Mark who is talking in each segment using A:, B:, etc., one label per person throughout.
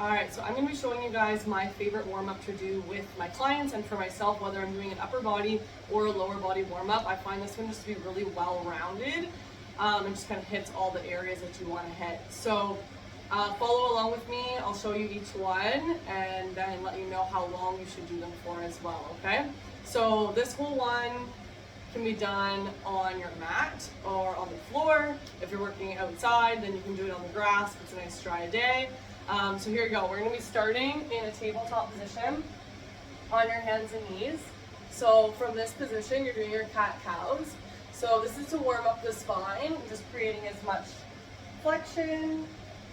A: Alright, so I'm going to be showing you guys my favorite warm-up to do with my clients and for myself, whether I'm doing an upper body or a lower body warm-up. I find this one just to be really well-rounded and just kind of hits all the areas that you want to hit. So follow along with me, I'll show you each one and then let you know how long you should do them for as well, okay? So this whole one can be done on your mat or on the floor. If you're working outside, then you can do it on the grass if it's a nice dry day. So here we go. We're going to be starting in a tabletop position on your hands and knees. So from this position, you're doing your cat-cows. So this is to warm up the spine, just creating as much flexion,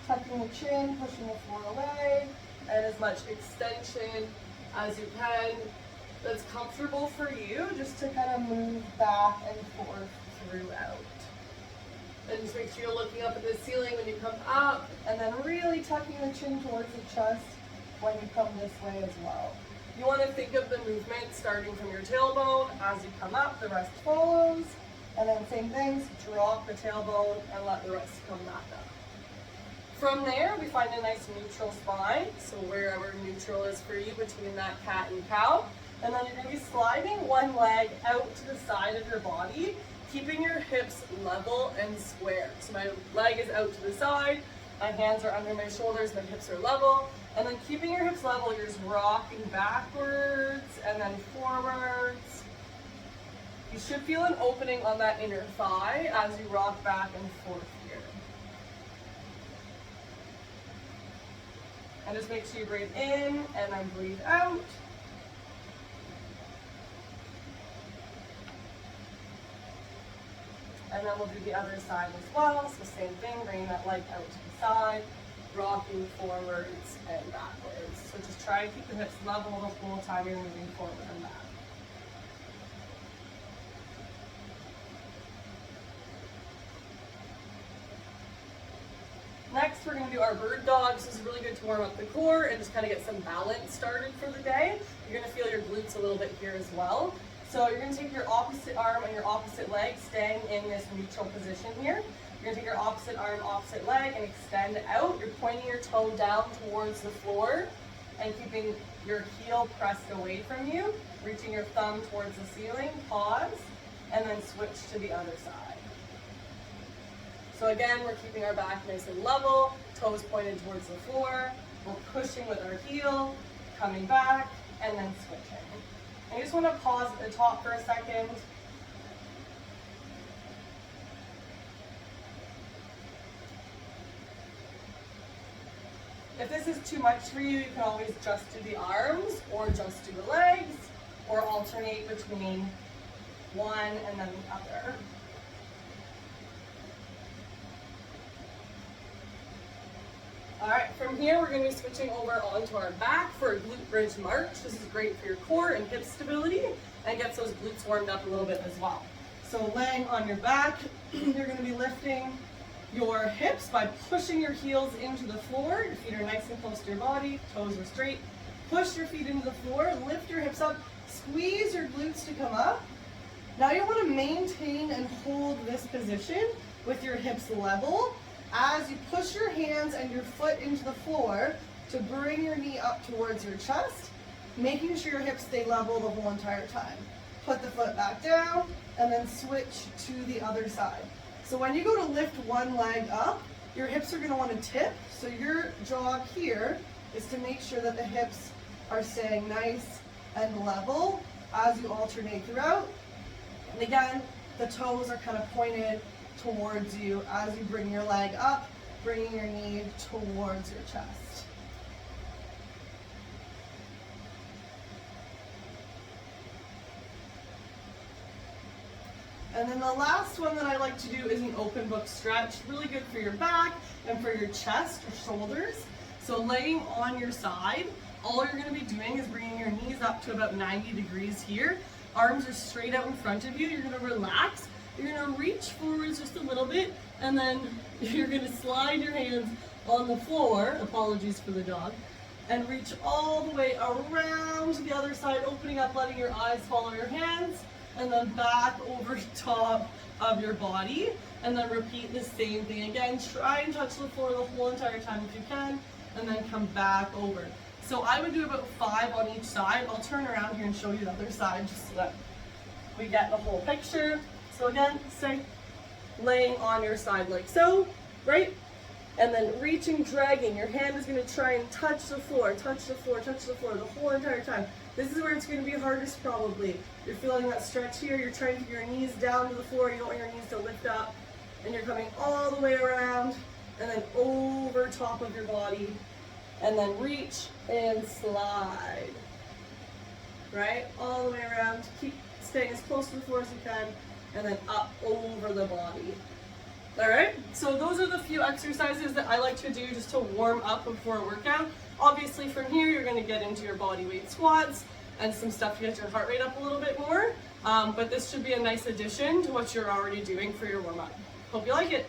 A: tucking the chin, pushing the floor away, and as much extension as you can that's comfortable for you, just to kind of move back and forth throughout. And just make sure you're looking up at the ceiling when you come up, and then really tucking the chin towards the chest when you come this way as well. You want to think of the movement starting from your tailbone. As you come up, the rest follows. And then same things, drop the tailbone and let the rest come back up. From there, we find a nice neutral spine. So wherever neutral is for you between that cat and cow. And then you're going to be sliding one leg out to the side of your body, keeping your hips level and square. So my leg is out to the side, my hands are under my shoulders, my hips are level, and then keeping your hips level, you're just rocking backwards and then forwards. You should feel an opening on that inner thigh as you rock back and forth here. And just make sure you breathe in and then breathe out. And then we'll do the other side as well. So same thing, bringing that leg out to the side, rocking forwards and backwards. So just try to keep the hips level the whole time you're moving forward and back. Next, we're going to do our bird dog. This is really good to warm up the core and just kind of get some balance started for the day. You're going to feel your glutes a little bit here as well. So you're going to take your opposite arm and your opposite leg, staying in this neutral position here. You're going to take your opposite arm, opposite leg, and extend out. You're pointing your toe down towards the floor and keeping your heel pressed away from you, reaching your thumb towards the ceiling, pause, and then switch to the other side. So again, we're keeping our back nice and level, toes pointed towards the floor. We're pushing with our heel, coming back, and then switching. I just want to pause at the top for a second. If this is too much for you, you can always just do the arms or just do the legs or alternate between one and then the other. Alright, from here we're going to be switching over onto our back for a glute bridge march. This is great for your core and hip stability and gets those glutes warmed up a little bit as well. So laying on your back, you're going to be lifting your hips by pushing your heels into the floor. Your feet are nice and close to your body, toes are straight. Push your feet into the floor, lift your hips up, squeeze your glutes to come up. Now you want to maintain and hold this position with your hips level as you push your hands and your foot into the floor to bring your knee up towards your chest, making sure your hips stay level the whole entire time. Put the foot back down and then switch to the other side. So when you go to lift one leg up, your hips are going to want to tip. So your job here is to make sure that the hips are staying nice and level as you alternate throughout. And again, the toes are kind of pointed towards you as you bring your leg up, bringing your knee towards your chest. And then the last one that I like to do is an open book stretch. Really good for your back and for your chest or shoulders. So laying on your side, all you're going to be doing is bringing your knees up to about 90 degrees here. Arms are straight out in front of you. You're going to relax. You're going to reach forwards just a little bit, and then you're going to slide your hands on the floor, apologies for the dog, and reach all the way around to the other side, opening up, letting your eyes follow your hands, and then back over top of your body, and then repeat the same thing again. Try and touch the floor the whole entire time if you can. and then come back over. So I would do about 5 on each side. I'll turn around here and show you the other side just so that we get the whole picture. So again, stay laying on your side like so, right? And then reaching, dragging. Your hand is going to try and touch the floor, touch the floor, touch the floor the whole entire time. This is where it's going to be hardest probably. You're feeling that stretch here. You're trying to get your knees down to the floor. You don't want your knees to lift up. And you're coming all the way around and then over top of your body. And then reach and slide. Right? All the way around. Keep staying as close to the floor as you can. And then up over the body. Alright, so those are the few exercises that I like to do just to warm up before a workout. Obviously from here you're going to get into your body weight squats and some stuff to get your heart rate up a little bit more. But this should be a nice addition to what you're already doing for your warm up. Hope you like it.